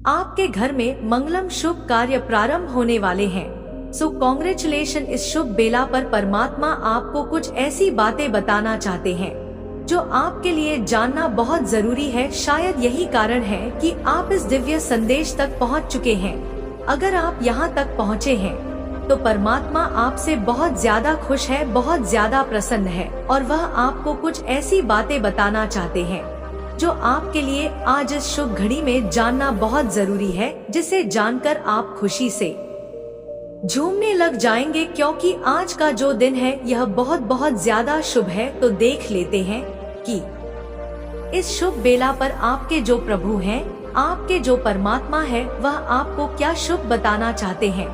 आपके घर में मंगलम शुभ कार्य प्रारंभ होने वाले हैं। So congratulation. इस शुभ बेला पर परमात्मा आपको कुछ ऐसी बातें बताना चाहते हैं जो आपके लिए जानना बहुत जरूरी है। शायद यही कारण है कि आप इस दिव्य संदेश तक पहुंच चुके हैं। अगर आप यहां तक पहुंचे हैं तो परमात्मा आपसे बहुत ज्यादा खुश है, बहुत ज्यादा प्रसन्न है और वह आपको कुछ ऐसी बातें बताना चाहते हैं जो आपके लिए आज इस शुभ घड़ी में जानना बहुत जरूरी है, जिसे जानकर आप खुशी से झूमने लग जाएंगे, क्योंकि आज का जो दिन है यह बहुत बहुत ज्यादा शुभ है। तो देख लेते हैं कि इस शुभ बेला पर आपके जो प्रभु हैं, आपके जो परमात्मा है, वह आपको क्या शुभ बताना चाहते हैं।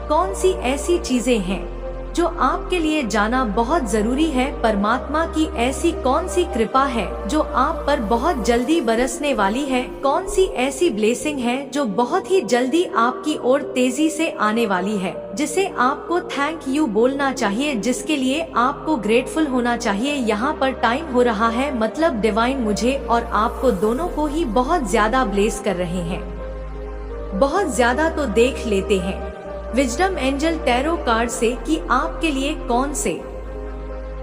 कौन सी ऐसी चीजें हैं जो आपके लिए जाना बहुत जरूरी है। परमात्मा की ऐसी कौन सी कृपा है जो आप पर बहुत जल्दी बरसने वाली है। कौन सी ऐसी ब्लेसिंग है जो बहुत ही जल्दी आपकी ओर तेजी से आने वाली है, जिसे आपको थैंक यू बोलना चाहिए, जिसके लिए आपको ग्रेटफुल होना चाहिए। यहाँ पर टाइम हो रहा है, मतलब डिवाइन मुझे और आपको दोनों को ही बहुत ज्यादा ब्लेस कर रहे हैं, बहुत ज्यादा। तो देख लेते हैं विजडम एंजल टैरो कार्ड से कि आपके लिए कौन से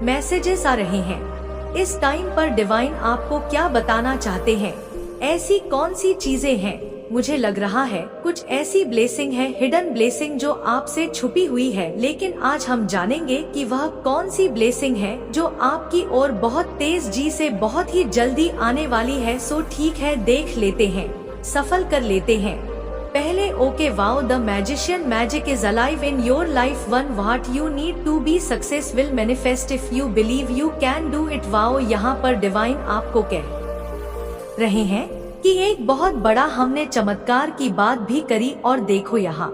मैसेजेस आ रहे हैं। इस टाइम पर डिवाइन आपको क्या बताना चाहते हैं, ऐसी कौन सी चीजें हैं। मुझे लग रहा है कुछ ऐसी ब्लेसिंग है, हिडन ब्लेसिंग जो आपसे छुपी हुई है, लेकिन आज हम जानेंगे कि वह कौन सी ब्लेसिंग है जो आपकी ओर बहुत तेज जी से बहुत ही जल्दी आने वाली है। सो ठीक है, देख लेते हैं, सफल कर लेते हैं। पहले okay wow the magician magic is alive in your life one what you need to be success will manifest if you believe you can do it. Wow, यहाँ पर डिवाइन आपको कह रहे हैं कि एक बहुत बड़ा हमने चमत्कार की बात भी करी और देखो यहाँ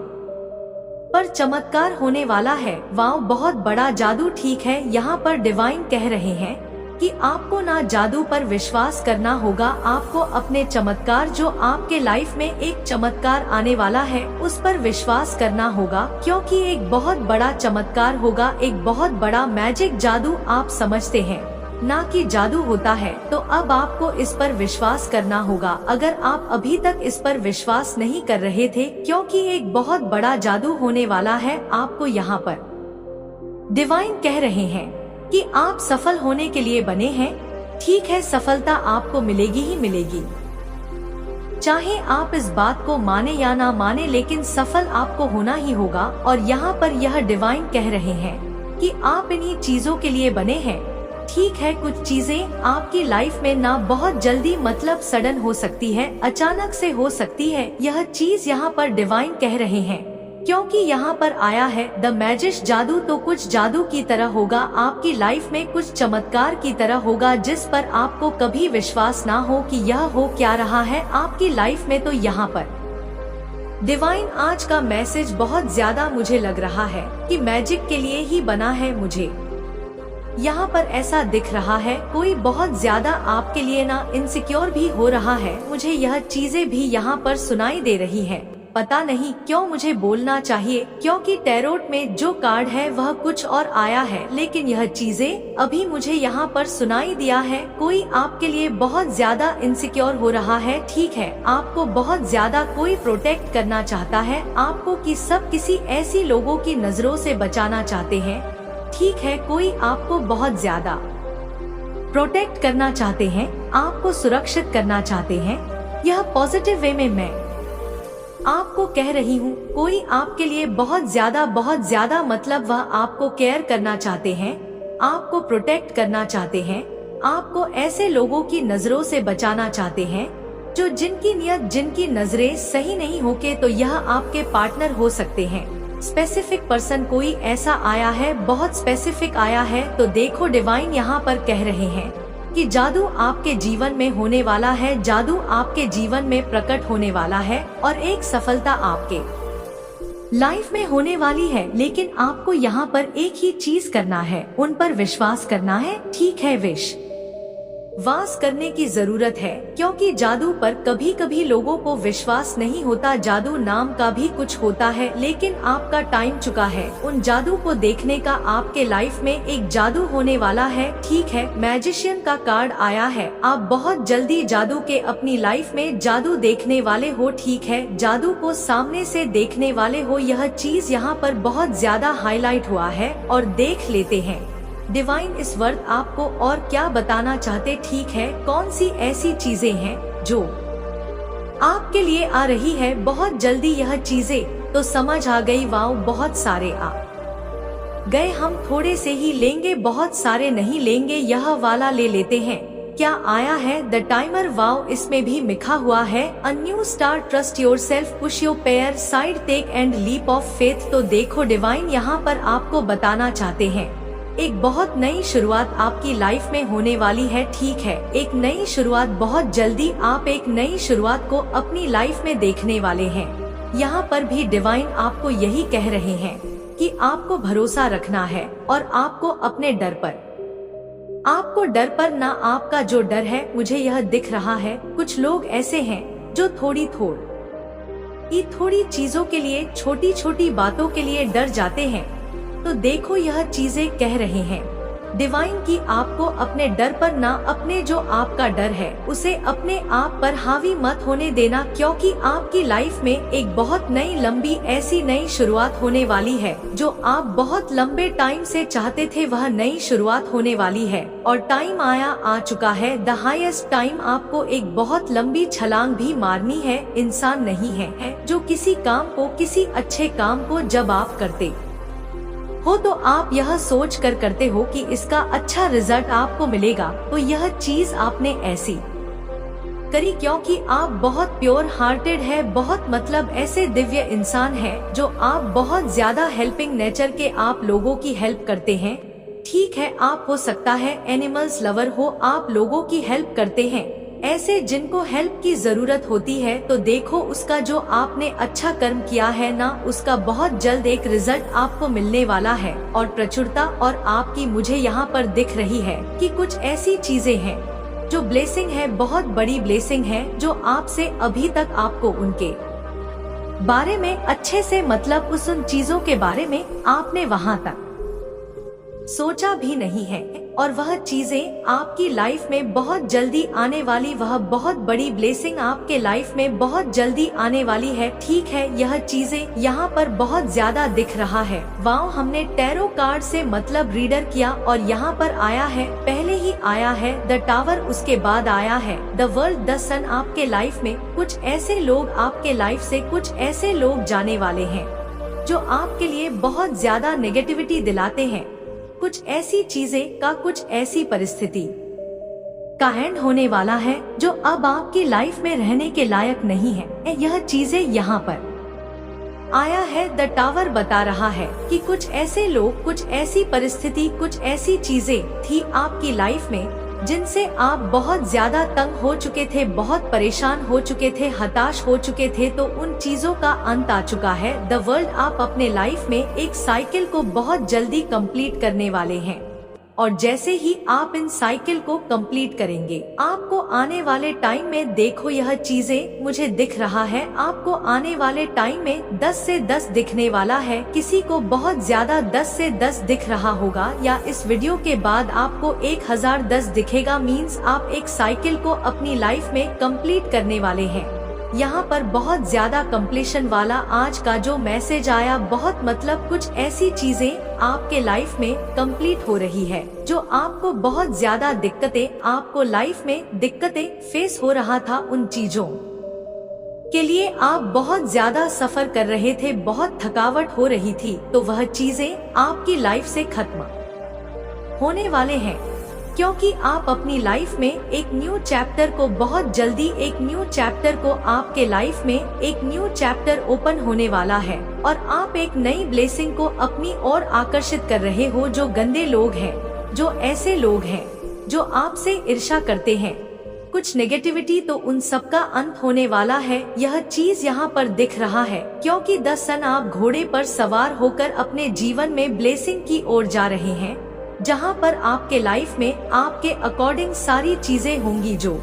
पर चमत्कार होने वाला है। वाओ, बहुत बड़ा जादू। ठीक है, यहाँ पर डिवाइन कह रहे हैं कि आपको ना जादू पर विश्वास करना होगा, आपको अपने चमत्कार, जो आपके लाइफ में एक चमत्कार आने वाला है, उस पर विश्वास करना होगा, क्योंकि एक बहुत बड़ा चमत्कार होगा, एक बहुत बड़ा मैजिक जादू आप समझते हैं ना कि जादू होता है। तो अब आपको इस पर विश्वास करना होगा। अगर आप अभी तक इस पर विश्वास नहीं कर रहे थे, क्योंकि एक बहुत बड़ा जादू होने वाला है, आपको यहाँ पर डिवाइन कह रहे हैं कि आप सफल होने के लिए बने हैं। ठीक है, सफलता आपको मिलेगी ही मिलेगी, चाहे आप इस बात को माने या ना माने, लेकिन सफल आपको होना ही होगा। और यहाँ पर यह डिवाइन कह रहे हैं कि आप इन्हीं चीजों के लिए बने हैं। ठीक है, कुछ चीजें आपकी लाइफ में ना बहुत जल्दी, मतलब सडन हो सकती है, अचानक से हो सकती है। यह चीज यहाँ पर डिवाइन कह रहे हैं, क्योंकि यहाँ पर आया है द मैजिश जादू। तो कुछ जादू की तरह होगा आपकी लाइफ में, कुछ चमत्कार की तरह होगा, जिस पर आपको कभी विश्वास ना हो कि यह हो क्या रहा है आपकी लाइफ में। तो यहाँ पर डिवाइन आज का मैसेज बहुत ज्यादा मुझे लग रहा है कि मैजिक के लिए ही बना है। मुझे यहाँ पर ऐसा दिख रहा है कोई बहुत ज्यादा आपके लिए ना इनसिक्योर भी हो रहा है। मुझे यह चीजें भी यहाँ पर सुनाई दे रही हैं। पता नहीं क्यों मुझे बोलना चाहिए, क्योंकि टैरोट में जो कार्ड है वह कुछ और आया है, लेकिन यह चीजें अभी मुझे यहाँ पर सुनाई दिया है। कोई आपके लिए बहुत ज्यादा इनसिक्योर हो रहा है। ठीक है, आपको बहुत ज्यादा कोई प्रोटेक्ट करना चाहता है, आपको कि सब किसी ऐसी लोगों की नजरों से बचाना चाहते हैं। ठीक है, कोई आपको बहुत ज्यादा प्रोटेक्ट करना चाहते हैं, आपको सुरक्षित करना चाहते हैं। यह पॉजिटिव वे में मैं आपको कह रही हूँ, कोई आपके लिए बहुत ज्यादा, मतलब वह आपको केयर करना चाहते हैं, आपको प्रोटेक्ट करना चाहते हैं, आपको ऐसे लोगों की नजरों से बचाना चाहते हैं जो जिनकी नियत, जिनकी नजरें सही नहीं होके, तो यह आपके पार्टनर हो सकते हैं। स्पेसिफिक पर्सन कोई ऐसा आया है, बहुत स्पेसिफिक आया है। तो देखो डिवाइन यहाँ पर कह रहे हैं कि जादू आपके जीवन में होने वाला है, जादू आपके जीवन में प्रकट होने वाला है और एक सफलता आपके लाइफ में होने वाली है। लेकिन आपको यहाँ पर एक ही चीज करना है, उन पर विश्वास करना है। ठीक है, विश वास करने की जरूरत है, क्योंकि जादू पर कभी कभी लोगों को विश्वास नहीं होता। जादू नाम का भी कुछ होता है, लेकिन आपका टाइम चुका है उन जादू को देखने का। आपके लाइफ में एक जादू होने वाला है, ठीक है। मैजिशियन का कार्ड आया है, आप बहुत जल्दी जादू के अपनी लाइफ में जादू देखने वाले हो, ठीक है। जादू को सामने से देखने वाले हो, यह चीज यहाँ पर बहुत ज्यादा हाईलाइट हुआ है। और देख लेते हैं डिवाइन इस वर्ड आपको और क्या बताना चाहते, ठीक है। कौन सी ऐसी चीजें हैं जो आपके लिए आ रही है बहुत जल्दी यह चीजें, तो समझ आ गई। वाव, बहुत सारे आ गए। हम थोड़े से ही लेंगे, बहुत सारे नहीं लेंगे। यह वाला ले लेते हैं। क्या आया है? The timer. वाव, इसमें भी लिखा हुआ है a new start, trust yourself, push your pair side, take and leap of faith. तो देखो डिवाइन यहाँ पर आपको बताना चाहते हैं एक बहुत नई शुरुआत आपकी लाइफ में होने वाली है, ठीक है। एक नई शुरुआत, बहुत जल्दी आप एक नई शुरुआत को अपनी लाइफ में देखने वाले हैं। यहाँ पर भी डिवाइन आपको यही कह रहे हैं कि आपको भरोसा रखना है और आपको अपने डर पर ना, आपका जो डर है मुझे यह दिख रहा है। कुछ लोग ऐसे हैं जो थोड़ी चीजों के लिए, छोटी छोटी बातों के लिए डर जाते हैं। तो देखो यह चीजें कह रहे हैं डिवाइन की आपको अपने डर पर ना, अपने जो आपका डर है उसे अपने आप पर हावी मत होने देना, क्योंकि आपकी लाइफ में एक बहुत नई लंबी ऐसी नई शुरुआत होने वाली है जो आप बहुत लंबे टाइम से चाहते थे। वह नई शुरुआत होने वाली है और टाइम आ चुका है। The highest time. आपको एक बहुत लंबी छलांग भी मारनी है। इंसान नहीं है जो किसी काम को, किसी अच्छे काम को जब आप करते हो तो आप यह सोच कर करते हो कि इसका अच्छा रिजल्ट आपको मिलेगा। तो यह चीज आपने ऐसी करी क्योंकि आप बहुत प्योर हार्टेड है, बहुत मतलब ऐसे दिव्य इंसान है जो आप बहुत ज्यादा हेल्पिंग नेचर के, आप लोगों की हेल्प करते हैं, ठीक है। आप हो सकता है एनिमल्स लवर हो, आप लोगों की हेल्प करते हैं, ऐसे जिनको हेल्प की जरूरत होती है। तो देखो उसका जो आपने अच्छा कर्म किया है ना, उसका बहुत जल्द एक रिजल्ट आपको मिलने वाला है और प्रचुरता और आपकी मुझे यहाँ पर दिख रही है कि कुछ ऐसी चीजें हैं जो ब्लेसिंग है, बहुत बड़ी ब्लेसिंग है जो आपसे अभी तक आपको उनके बारे में अच्छे से, मतलब उन चीजों के बारे में आपने वहाँ तक सोचा भी नहीं है और वह चीजें आपकी लाइफ में बहुत जल्दी आने वाली, वह बहुत बड़ी ब्लेसिंग आपके लाइफ में बहुत जल्दी आने वाली है, ठीक है। यह चीजें यहाँ पर बहुत ज्यादा दिख रहा है। वाओ, हमने टैरो कार्ड से मतलब रीडर किया और यहाँ पर आया है, पहले ही आया है द टावर, उसके बाद आया है द वर्ल्ड, द सन। आपके लाइफ में कुछ ऐसे लोग, आपके लाइफ से कुछ ऐसे लोग जाने वाले हैं जो आपके लिए बहुत ज्यादा नेगेटिविटी दिलाते हैं। कुछ ऐसी चीजें का, कुछ ऐसी परिस्थिति का एंड होने वाला है जो अब आपकी लाइफ में रहने के लायक नहीं है। यह चीजें यहाँ पर आया है द टावर बता रहा है कि कुछ ऐसे लोग, कुछ ऐसी परिस्थिति, कुछ ऐसी चीजें थी आपकी लाइफ में जिनसे आप बहुत ज्यादा तंग हो चुके थे, बहुत परेशान हो चुके थे, हताश हो चुके थे। तो उन चीजों का अंत आ चुका है द वर्ल्ड। आप अपने लाइफ में एक साइकिल को बहुत जल्दी कंप्लीट करने वाले हैं और जैसे ही आप इन साइकिल को कंप्लीट करेंगे, आपको आने वाले टाइम में, देखो यह चीजें मुझे दिख रहा है, आपको आने वाले टाइम में 10 से 10 दिखने वाला है। किसी को बहुत ज्यादा 10 से 10 दिख रहा होगा या इस वीडियो के बाद आपको 1010 दिखेगा, मीन्स आप एक साइकिल को अपनी लाइफ में कंप्लीट करने वाले हैं। यहाँ पर बहुत ज्यादा कंप्लीशन वाला आज का जो मैसेज आया, बहुत मतलब कुछ ऐसी चीजें आपके लाइफ में कंप्लीट हो रही है जो आपको बहुत ज्यादा दिक्कतें, आपको लाइफ में दिक्कतें फेस हो रहा था, उन चीजों के लिए आप बहुत ज्यादा सफर कर रहे थे, बहुत थकावट हो रही थी। तो वह चीजें आपकी लाइफ से खत्म होने वाले हैं क्योंकि आप अपनी लाइफ में एक न्यू चैप्टर को, बहुत जल्दी एक न्यू चैप्टर को, आपके लाइफ में एक न्यू चैप्टर ओपन होने वाला है और आप एक नई ब्लेसिंग को अपनी ओर आकर्षित कर रहे हो। जो गंदे लोग हैं, जो ऐसे लोग हैं जो आपसे ईर्ष्या करते हैं, कुछ नेगेटिविटी, तो उन सब का अंत होने वाला है। यह चीज यहाँ पर दिख रहा है क्योंकि 10 सन आप घोड़े पर सवार होकर अपने जीवन में ब्लेसिंग की ओर जा रहे हैं। जहां पर आपके लाइफ में आपके अकॉर्डिंग सारी चीजें होंगी, जो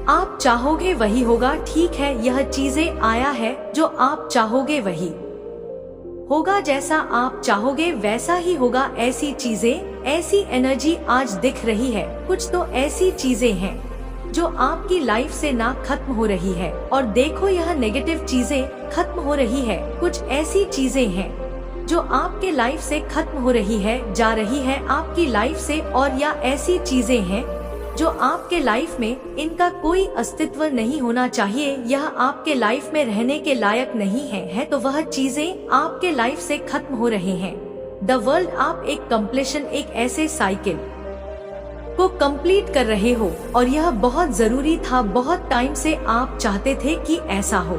आप चाहोगे वही होगा। ठीक है, यह चीजें आया है, जो आप चाहोगे वही होगा, जैसा आप चाहोगे वैसा ही होगा। ऐसी चीजें, ऐसी एनर्जी आज दिख रही है। कुछ तो ऐसी चीजें हैं जो आपकी लाइफ से ना खत्म हो रही है, और देखो यह नेगेटिव चीजें खत्म हो रही है। कुछ ऐसी चीजें हैं जो आपके लाइफ से खत्म हो रही है, जा रही है आपकी लाइफ से, और या ऐसी चीजें हैं जो आपके लाइफ में इनका कोई अस्तित्व नहीं होना चाहिए, यह आपके लाइफ में रहने के लायक नहीं है तो वह चीजें आपके लाइफ से खत्म हो रहे हैं। द वर्ल्ड, आप एक कंप्लीशन, एक ऐसे साइकिल को कंप्लीट कर रहे हो, और यह बहुत जरूरी था। बहुत टाइम से आप चाहते थे कि ऐसा हो,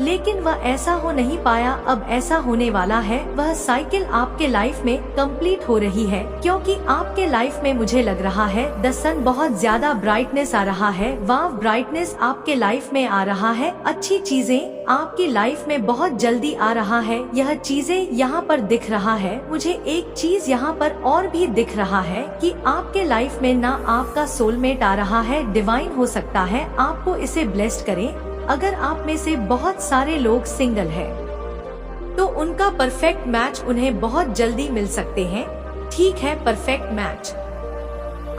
लेकिन वह ऐसा हो नहीं पाया। अब ऐसा होने वाला है। वह साइकिल आपके लाइफ में कंप्लीट हो रही है, क्योंकि आपके लाइफ में मुझे लग रहा है द सन, बहुत ज्यादा ब्राइटनेस आ रहा है। वह ब्राइटनेस आपके लाइफ में आ रहा है। अच्छी चीजें आपकी लाइफ में बहुत जल्दी आ रहा है। यह चीजें यहाँ पर दिख रहा है। मुझे एक चीज यहाँ पर और भी दिख रहा है कि आपके लाइफ में ना आपका सोलमेट आ रहा है। डिवाइन हो सकता है आपको इसे ब्लेस्ड करे। अगर आप में से बहुत सारे लोग सिंगल हैं, तो उनका परफेक्ट मैच उन्हें बहुत जल्दी मिल सकते हैं। ठीक है, परफेक्ट मैच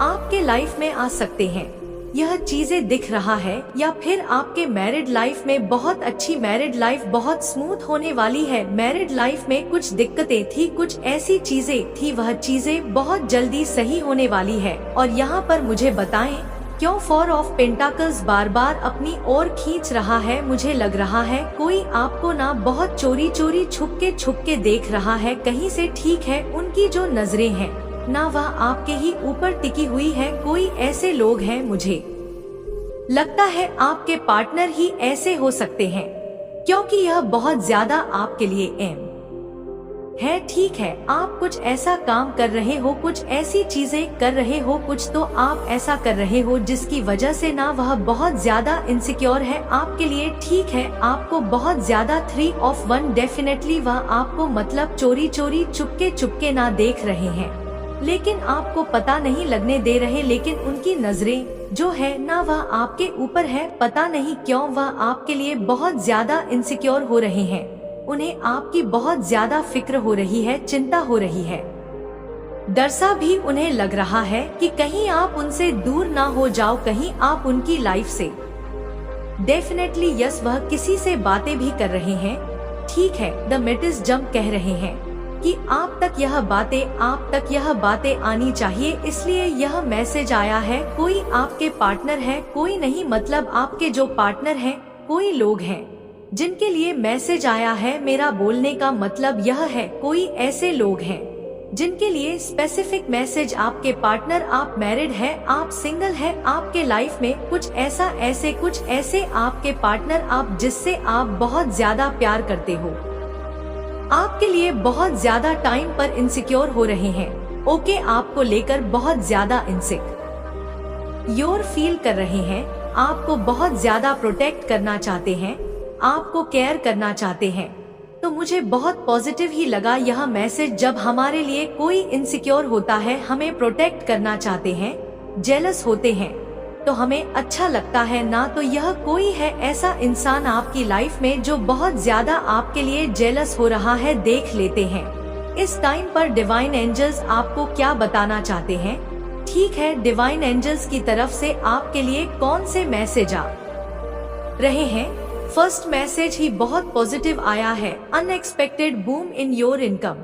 आपके लाइफ में आ सकते हैं, यह चीजें दिख रहा है। या फिर आपके मैरिड लाइफ में बहुत अच्छी मैरिड लाइफ बहुत स्मूथ होने वाली है। मैरिड लाइफ में कुछ दिक्कतें थी, कुछ ऐसी चीजें थी, वह चीजें बहुत जल्दी सही होने वाली है। और यहाँ पर मुझे बताएं क्यों फोर ऑफ पेंटाकल्स बार बार अपनी ओर खींच रहा है। मुझे लग रहा है कोई आपको ना बहुत चोरी चोरी छुप के देख रहा है कहीं से। ठीक है, उनकी जो नजरें हैं ना वह आपके ही ऊपर टिकी हुई है। कोई ऐसे लोग हैं, मुझे लगता है आपके पार्टनर ही ऐसे हो सकते हैं, क्योंकि यह बहुत ज्यादा आपके लिए एम है। ठीक है, आप कुछ ऐसा काम कर रहे हो, कुछ ऐसी चीजें कर रहे हो, कुछ तो आप ऐसा कर रहे हो जिसकी वजह से ना वह बहुत ज्यादा इनसिक्योर है आपके लिए। ठीक है, आपको बहुत ज्यादा 3 of 1 डेफिनेटली वह आपको मतलब चोरी चोरी चुपके ना देख रहे हैं, लेकिन आपको पता नहीं लगने दे रहे। लेकिन उनकी नजरें जो है ना वह आपके ऊपर है। पता नहीं क्यों वह आपके लिए बहुत ज्यादा इनसिक्योर हो रहे हैं। उन्हें आपकी बहुत ज्यादा फिक्र हो रही है, चिंता हो रही है। डर सा भी उन्हें लग रहा है कि कहीं आप उनसे दूर ना हो जाओ, कहीं आप उनकी लाइफ से डेफिनेटली यस वह किसी से बातें भी कर रहे हैं। ठीक है, द मिटिस जंप कह रहे हैं कि आप तक यह बातें आनी चाहिए, इसलिए यह मैसेज आया है। कोई आपके पार्टनर है, कोई नहीं, मतलब आपके जो पार्टनर हैं, कोई लोग हैं जिनके लिए मैसेज आया है। मेरा बोलने का मतलब यह है, कोई ऐसे लोग हैं जिनके लिए स्पेसिफिक मैसेज। आपके पार्टनर, आप मैरिड है, आप सिंगल है, आपके लाइफ में कुछ ऐसे आपके पार्टनर, आप जिससे आप बहुत ज्यादा प्यार करते हो, आपके लिए बहुत ज्यादा टाइम पर इनसिक्योर हो रहे हैं। ओके, आपको लेकर बहुत ज्यादा इनसिक्योर फील कर रहे हैं, आपको बहुत ज्यादा प्रोटेक्ट करना चाहते हैं, आपको केयर करना चाहते हैं। तो मुझे बहुत पॉजिटिव ही लगा यह मैसेज। जब हमारे लिए कोई इनसिक्योर होता है, हमें प्रोटेक्ट करना चाहते हैं, जेलस होते हैं, तो हमें अच्छा लगता है ना। तो यह कोई है ऐसा इंसान आपकी लाइफ में जो बहुत ज्यादा आपके लिए जेलस हो रहा है। देख लेते हैं इस टाइम पर डिवाइन एंजल्स आपको क्या बताना चाहते हैं। ठीक है, डिवाइन एंजल्स की तरफ से आपके लिए कौन से मैसेज आ रहे हैं। फर्स्ट मैसेज ही बहुत पॉजिटिव आया है, unexpected boom in your income.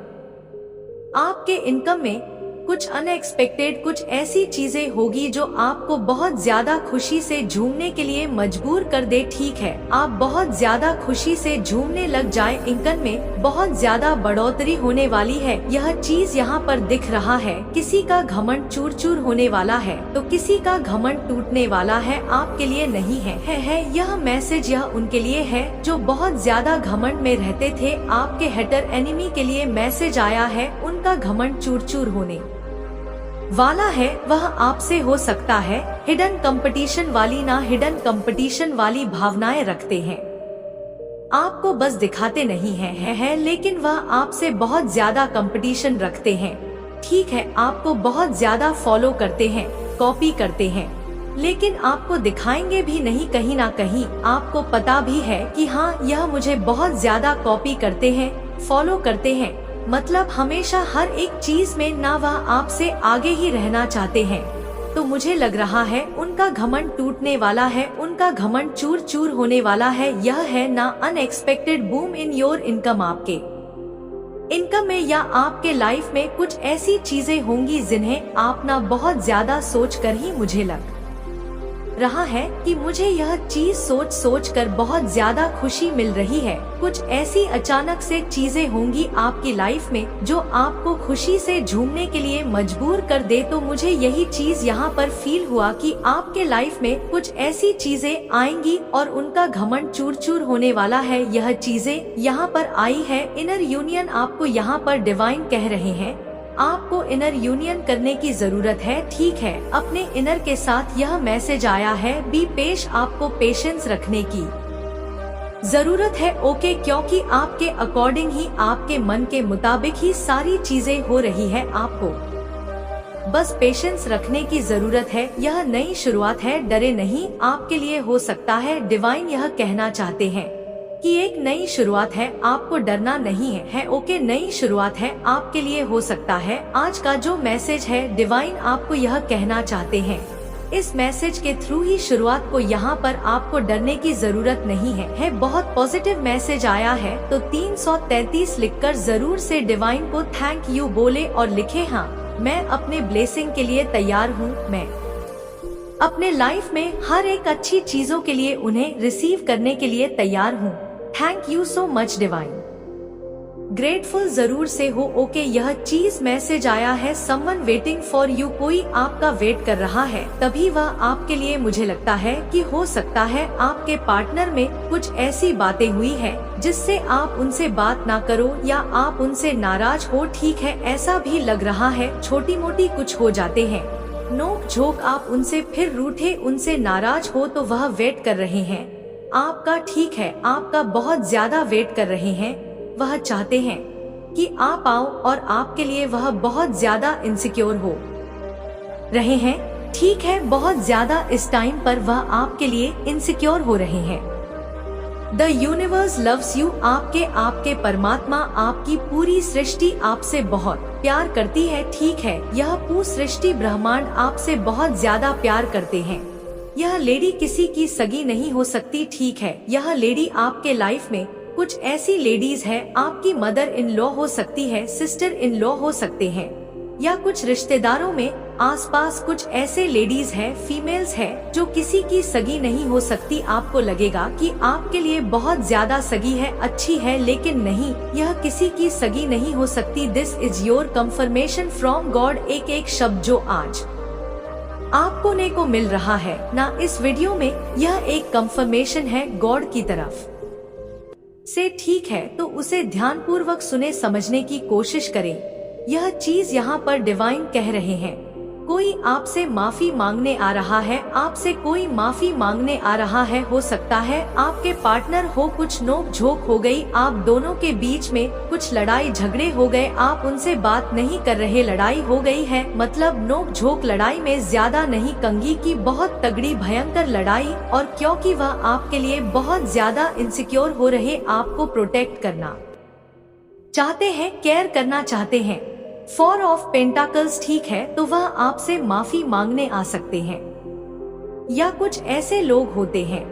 आपके इनकम में कुछ अनएक्सपेक्टेड, कुछ ऐसी चीजें होगी जो आपको बहुत ज्यादा खुशी से झूमने के लिए मजबूर कर दे। ठीक है, आप बहुत ज्यादा खुशी से झूमने लग जाए। इनकम में बहुत ज्यादा बढ़ोतरी होने वाली है। यह चीज यहाँ पर दिख रहा है। किसी का घमंड चूर चूर होने वाला है, तो किसी का घमंड टूटने वाला है, आपके लिए नहीं है। यह मैसेज यह उनके लिए है जो बहुत ज्यादा घमंड में रहते थे। आपके हेटर एनिमी के लिए मैसेज आया है, उनका घमंड चूर चूर होने वाला है। वह आपसे हो सकता है हिडन कंपटीशन वाली भावनाएं रखते हैं। आपको बस दिखाते नहीं है, लेकिन वह आपसे बहुत ज्यादा कंपटीशन रखते हैं। ठीक है, आपको बहुत ज्यादा फॉलो करते हैं, कॉपी करते हैं, लेकिन आपको दिखाएंगे भी नहीं। कहीं ना कहीं आपको पता भी है कि हाँ, यह मुझे बहुत ज्यादा कॉपी करते हैं, फॉलो करते हैं, मतलब हमेशा हर एक चीज में ना वह आपसे आगे ही रहना चाहते हैं। तो मुझे लग रहा है उनका घमंड टूटने वाला है, उनका घमंड चूर चूर होने वाला है। यह है ना unexpected boom in your income. आपके इनकम में या आपके लाइफ में कुछ ऐसी चीजें होंगी जिन्हें आप ना बहुत ज्यादा सोच कर ही मुझे लग रहा है कि मुझे यह चीज सोच कर बहुत ज्यादा खुशी मिल रही है। कुछ ऐसी अचानक से चीजें होंगी आपकी लाइफ में जो आपको खुशी से झूमने के लिए मजबूर कर दे। तो मुझे यही चीज यहाँ पर फील हुआ कि आपके लाइफ में कुछ ऐसी चीजें आएंगी और उनका घमंड चूर चूर होने वाला है। यह चीजें यहाँ पर आई है, इनर यूनियन आपको यहाँ पर डिवाइन कह रहे हैं, आपको इनर यूनियन करने की जरूरत है। ठीक है, अपने इनर के साथ यह मैसेज आया है, बी पेश, आपको पेशेंस रखने की जरूरत है। ओके, क्योंकि आपके अकॉर्डिंग ही, आपके मन के मुताबिक ही सारी चीजें हो रही है। आपको बस पेशेंस रखने की जरूरत है। यह नई शुरुआत है, डरे नहीं, आपके लिए हो सकता है। डिवाइन यह कहना चाहते हैं कि एक नई शुरुआत है, आपको डरना नहीं है। ओके, नई शुरुआत है, आपके लिए हो सकता है। आज का जो मैसेज है, डिवाइन आपको यह कहना चाहते हैं, इस मैसेज के थ्रू ही शुरुआत को यहाँ पर आपको डरने की जरूरत नहीं है। बहुत पॉजिटिव मैसेज आया है। तो 333 लिखकर जरूर से डिवाइन को थैंक यू बोले और लिखे, हाँ मैं अपने ब्लेसिंग के लिए तैयार हूँ, मैं अपने लाइफ में हर एक अच्छी चीजों के लिए उन्हें रिसीव करने के लिए तैयार हूँ। Thank you so much divine, grateful जरूर से हो। ओके, यह चीज मैसेज आया है, समवन वेटिंग फॉर यू, कोई आपका वेट कर रहा है, तभी वह आपके लिए, मुझे लगता है कि हो सकता है आपके पार्टनर में कुछ ऐसी बातें हुई है जिससे आप उनसे बात ना करो या आप उनसे नाराज हो। ठीक है, ऐसा भी लग रहा है, छोटी मोटी कुछ हो जाते हैं, नोक झोंक, आप उनसे फिर रूठे, उनसे नाराज हो, तो वह वेट कर रहे हैं आपका। ठीक है, आपका बहुत ज्यादा वेट कर रहे हैं, वह चाहते हैं कि आप आओ और आपके लिए वह बहुत ज्यादा इनसिक्योर हो रहे हैं। ठीक है, बहुत ज्यादा इस टाइम पर वह आपके लिए इनसिक्योर हो रहे हैं। द यूनिवर्स लव्स यू, आपके परमात्मा, आपकी पूरी सृष्टि आपसे बहुत प्यार करती है। ठीक है, यह पूरी सृष्टि ब्रह्मांड आपसे बहुत ज्यादा प्यार करते हैं। यह लेडी किसी की सगी नहीं हो सकती। ठीक है, यह लेडी आपके लाइफ में कुछ ऐसी लेडीज है, आपकी मदर इन लॉ हो सकती है, सिस्टर इन लॉ हो सकते हैं, या कुछ रिश्तेदारों में आसपास कुछ ऐसे लेडीज है, फीमेल्स है जो किसी की सगी नहीं हो सकती। आपको लगेगा कि आपके लिए बहुत ज्यादा सगी है, अच्छी है, लेकिन नहीं, यह किसी की सगी नहीं हो सकती। This is your confirmation from God. एक एक शब्द जो आज आपको ने को मिल रहा है ना इस वीडियो में, यह एक कंफर्मेशन है गॉड की तरफ से। ठीक है, तो उसे ध्यानपूर्वक सुने, समझने की कोशिश करें। यह चीज यहाँ पर डिवाइन कह रहे हैं, कोई आपसे माफी मांगने आ रहा है, आपसे कोई माफी मांगने आ रहा है। हो सकता है आपके पार्टनर हो, कुछ नोक झोंक हो गई, आप दोनों के बीच में कुछ लड़ाई झगड़े हो गए, आप उनसे बात नहीं कर रहे, लड़ाई हो गई है, मतलब नोक झोंक, लड़ाई में ज्यादा नहीं, कंघी की बहुत तगड़ी भयंकर लड़ाई। और क्योंकि वह आपके लिए बहुत ज्यादा इनसिक्योर हो रहे, आपको प्रोटेक्ट करना चाहते हैं, केयर करना चाहते हैं। 4 ऑफ पेंटाकल्स, ठीक है, तो वह आपसे माफी मांगने आ सकते हैं, या कुछ ऐसे लोग होते हैं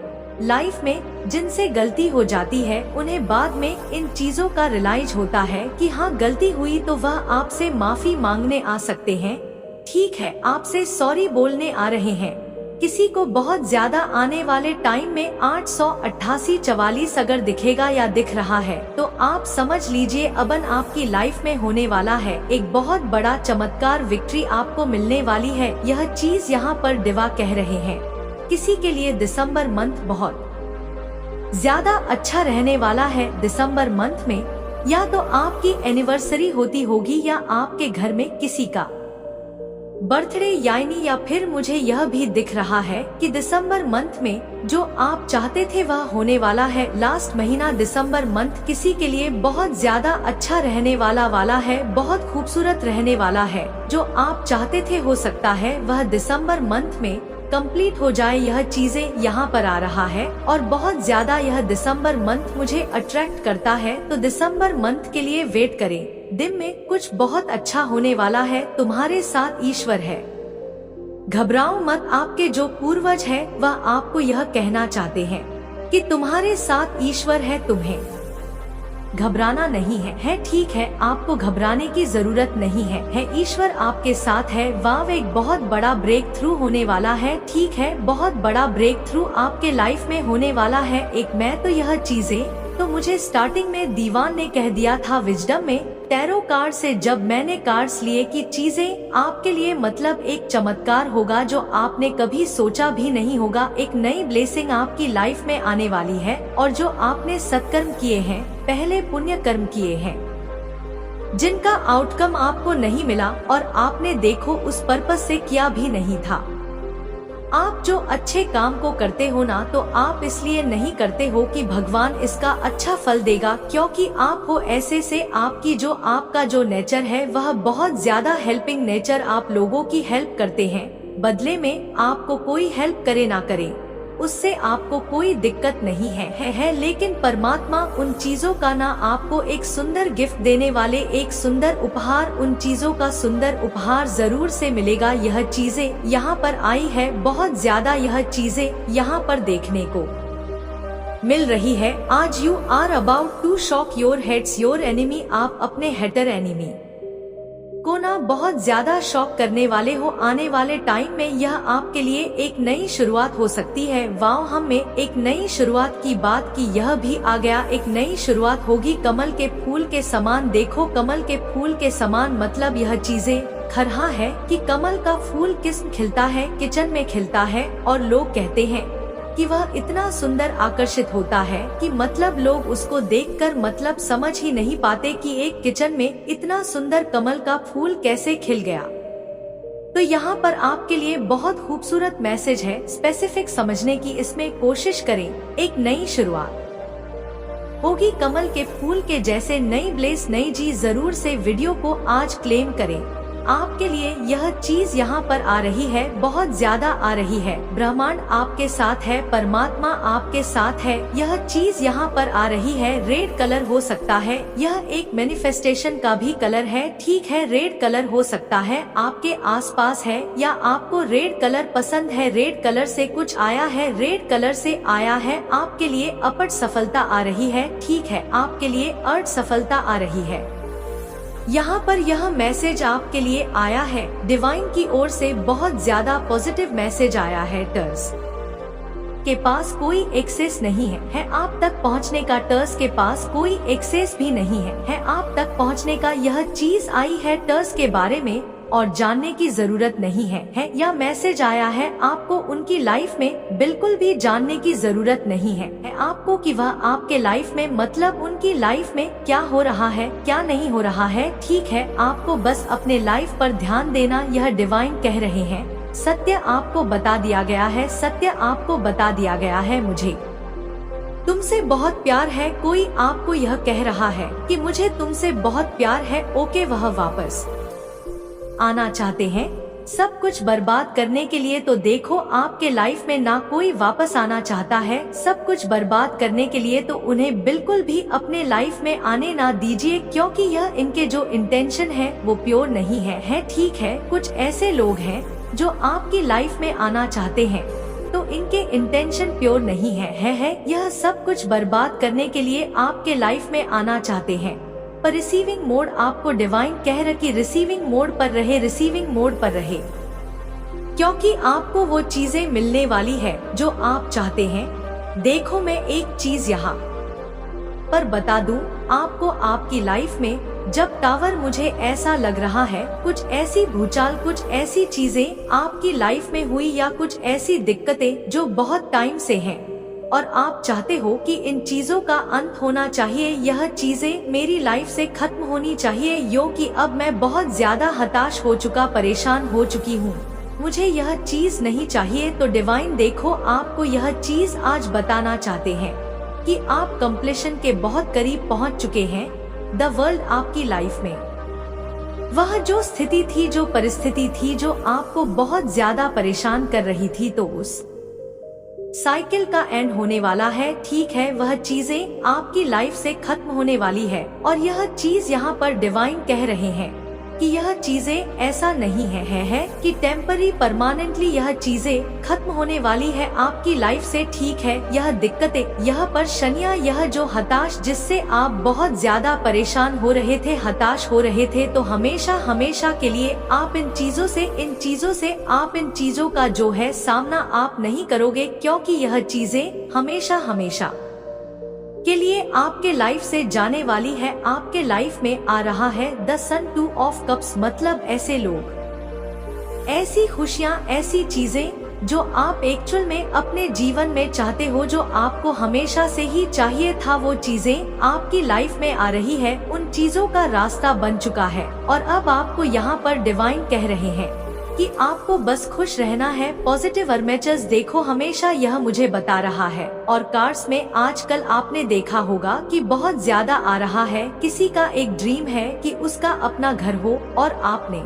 लाइफ में जिनसे गलती हो जाती है, उन्हें बाद में इन चीजों का रियलाइज होता है कि हाँ गलती हुई, तो वह आपसे माफी मांगने आ सकते हैं। ठीक है, आपसे सॉरी बोलने आ रहे हैं। किसी को बहुत ज्यादा आने वाले टाइम में 888 44 अगर दिखेगा या दिख रहा है, तो आप समझ लीजिए अबन आपकी लाइफ में होने वाला है एक बहुत बड़ा चमत्कार, विक्ट्री आपको मिलने वाली है। यह चीज यहाँ पर दिवा कह रहे हैं, किसी के लिए दिसंबर मंथ बहुत ज्यादा अच्छा रहने वाला है। दिसंबर मंथ में या तो आपकी एनिवर्सरी होती होगी या आपके घर में किसी का बर्थडे यानी या फिर मुझे यह भी दिख रहा है कि दिसंबर मंथ में जो आप चाहते थे वह होने वाला है। लास्ट महीना दिसंबर मंथ किसी के लिए बहुत ज्यादा अच्छा रहने वाला है, बहुत खूबसूरत रहने वाला है। जो आप चाहते थे हो सकता है वह दिसंबर मंथ में कंप्लीट हो जाए। यह चीजें यहाँ पर आ रहा है और बहुत ज्यादा यह दिसंबर मंथ मुझे अट्रैक्ट करता है। तो दिसंबर मंथ के लिए वेट करें, दिन में कुछ बहुत अच्छा होने वाला है। तुम्हारे साथ ईश्वर है, घबराओ मत। आपके जो पूर्वज है वह आपको यह कहना चाहते हैं कि तुम्हारे साथ ईश्वर है, तुम्हें घबराना नहीं है। ठीक है, आपको घबराने की जरूरत नहीं है। ईश्वर आपके साथ है। वाव, एक बहुत बड़ा ब्रेक थ्रू होने वाला है। ठीक है, बहुत बड़ा ब्रेक थ्रू आपके लाइफ में होने वाला है। मैं तो यह चीजें तो मुझे स्टार्टिंग में दीवान ने कह दिया था विजडम में टैरो कार्ड से, जब मैंने कार्ड्स लिए कि चीजें आपके लिए मतलब एक चमत्कार होगा जो आपने कभी सोचा भी नहीं होगा। एक नई ब्लेसिंग आपकी लाइफ में आने वाली है और जो आपने सत्कर्म किए हैं, पहले पुण्य कर्म किए हैं, जिनका आउटकम आपको नहीं मिला और आपने देखो उस पर्पस से किया भी नहीं था। आप जो अच्छे काम को करते हो ना, तो आप इसलिए नहीं करते हो कि भगवान इसका अच्छा फल देगा, क्योंकि आप हो ऐसे से आपका जो नेचर है वह बहुत ज्यादा हेल्पिंग नेचर। आप लोगों की हेल्प करते हैं, बदले में आपको कोई हेल्प करे ना करे उससे आपको कोई दिक्कत नहीं है। लेकिन परमात्मा उन चीजों का ना आपको एक सुंदर गिफ्ट देने वाले, एक सुंदर उपहार, उन चीजों का सुंदर उपहार जरूर से मिलेगा। यह चीजें यहाँ पर आई है, बहुत ज्यादा यह चीजें यहाँ पर देखने को मिल रही है। आज you are about to shock your heads your enemy. आप अपने हेटर एनिमी को ना बहुत ज्यादा शॉक करने वाले हो। आने वाले टाइम में यह आपके लिए एक नई शुरुआत हो सकती है। वाव, हम में एक नई शुरुआत की बात की यह भी आ गया। एक नई शुरुआत होगी कमल के फूल के समान। देखो, कमल के फूल के समान मतलब यह चीजें खरहा है कि कमल का फूल किस खिलता है, किचन में खिलता है। और लोग कहते हैं कि वह इतना सुंदर आकर्षित होता है कि मतलब लोग उसको देखकर मतलब समझ ही नहीं पाते कि एक किचन में इतना सुंदर कमल का फूल कैसे खिल गया। तो यहाँ पर आपके लिए बहुत खूबसूरत मैसेज है। स्पेसिफिक समझने की इसमें कोशिश करें। एक नई शुरुआत होगी कमल के फूल के जैसे, नई ब्लेस, नई जी। जरूर से वीडियो को आज क्लेम करें। आपके लिए यह चीज यहाँ पर आ रही है, बहुत ज्यादा आ रही है। ब्रह्मांड आपके साथ है, परमात्मा आपके साथ है। यह चीज यहाँ पर आ रही है। रेड कलर हो सकता है, यह एक मैनिफेस्टेशन का भी कलर है। ठीक है, रेड कलर हो सकता है आपके आसपास है, या आपको रेड कलर पसंद है। रेड कलर से कुछ आया है, रेड कलर से आया है। आपके लिए अपट सफलता आ रही है। ठीक है, आपके लिए अर्थ सफलता आ रही है। यहाँ पर यह मैसेज आपके लिए आया है डिवाइन की ओर से। बहुत ज्यादा पॉजिटिव मैसेज आया है। टर्स के पास कोई एक्सेस नहीं है आप तक पहुँचने का। टर्स के पास कोई एक्सेस भी नहीं है आप तक पहुँचने का। यह चीज आई है टर्स के बारे में और जानने की जरूरत नहीं है। यह मैसेज आया है आपको उनकी लाइफ में बिल्कुल भी जानने की जरूरत नहीं है आपको कि वह आपके लाइफ में मतलब उनकी लाइफ में क्या हो रहा है, क्या नहीं हो रहा है। ठीक है, आपको बस अपने लाइफ पर ध्यान देना, यह डिवाइन कह रहे हैं। सत्य आपको बता दिया गया है, सत्य आपको बता दिया गया है। मुझे तुमसे बहुत प्यार है। कोई आपको यह कह रहा है कि मुझे तुमसे बहुत प्यार है। ओके, वह वापस आना चाहते हैं सब कुछ बर्बाद करने के लिए। तो देखो, आपके लाइफ में ना कोई वापस आना चाहता है सब कुछ बर्बाद करने के लिए, तो उन्हें बिल्कुल भी अपने लाइफ में आने ना दीजिए, क्योंकि यह इनके जो इंटेंशन है वो प्योर नहीं है। ठीक है, कुछ ऐसे लोग हैं जो आपकी लाइफ में आना चाहते हैं, तो इनके इंटेंशन प्योर नहीं है। यह सब कुछ बर्बाद करने के लिए आपके लाइफ में आना चाहते हैं। पर रिसीविंग मोड आपको डिवाइन कह रहे कि रिसीविंग मोड पर रहे, रिसीविंग मोड पर रहे, क्योंकि आपको वो चीजें मिलने वाली है जो आप चाहते हैं। देखो, मैं एक चीज यहाँ पर बता दूं आपको, आपकी लाइफ में जब टावर, मुझे ऐसा लग रहा है कुछ ऐसी भूचाल, कुछ ऐसी चीजें आपकी लाइफ में हुई या कुछ ऐसी दिक्कतें जो बहुत टाइम से हैं। और आप चाहते हो कि इन चीजों का अंत होना चाहिए, यह चीजें मेरी लाइफ से खत्म होनी चाहिए, कि अब मैं बहुत ज्यादा हताश हो चुका, परेशान हो चुकी हूँ, मुझे यह चीज नहीं चाहिए। तो डिवाइन देखो आपको यह चीज आज बताना चाहते हैं कि आप कंप्लीशन के बहुत करीब पहुंच चुके हैं। द वर्ल्ड आपकी लाइफ में वह जो स्थिति थी, जो परिस्थिति थी, जो आपको बहुत ज्यादा परेशान कर रही थी, तो उस साइकिल का एंड होने वाला है। ठीक है, वह चीजें आपकी लाइफ से खत्म होने वाली है। और यह चीज यहाँ पर डिवाइन कह रहे हैं कि यह चीजें ऐसा नहीं है कि टेम्पररी परमानेंटली यह चीजें खत्म होने वाली है आपकी लाइफ से। ठीक है, यह दिक्कतें, यह परेशानियां, यह जो हताश, जिससे आप बहुत ज्यादा परेशान हो रहे थे, हताश हो रहे थे, तो हमेशा हमेशा के लिए आप इन चीजों का जो है सामना आप नहीं करोगे, क्योंकि यह चीजें हमेशा हमेशा के लिए आपके लाइफ से जाने वाली है। आपके लाइफ में आ रहा है द सन, 2 ऑफ कप्स, मतलब ऐसे लोग, ऐसी खुशियाँ, ऐसी चीजें जो आप एक्चुअल में अपने जीवन में चाहते हो, जो आपको हमेशा से ही चाहिए था, वो चीजें आपकी लाइफ में आ रही है। उन चीजों का रास्ता बन चुका है। और अब आपको यहाँ पर डिवाइन कह रहे हैं कि आपको बस खुश रहना है। पॉजिटिव अर्मेचर्स देखो, हमेशा यह मुझे बता रहा है। और कार्ड्स में आजकल आपने देखा होगा कि बहुत ज्यादा आ रहा है, किसी का एक ड्रीम है कि उसका अपना घर हो, और आपने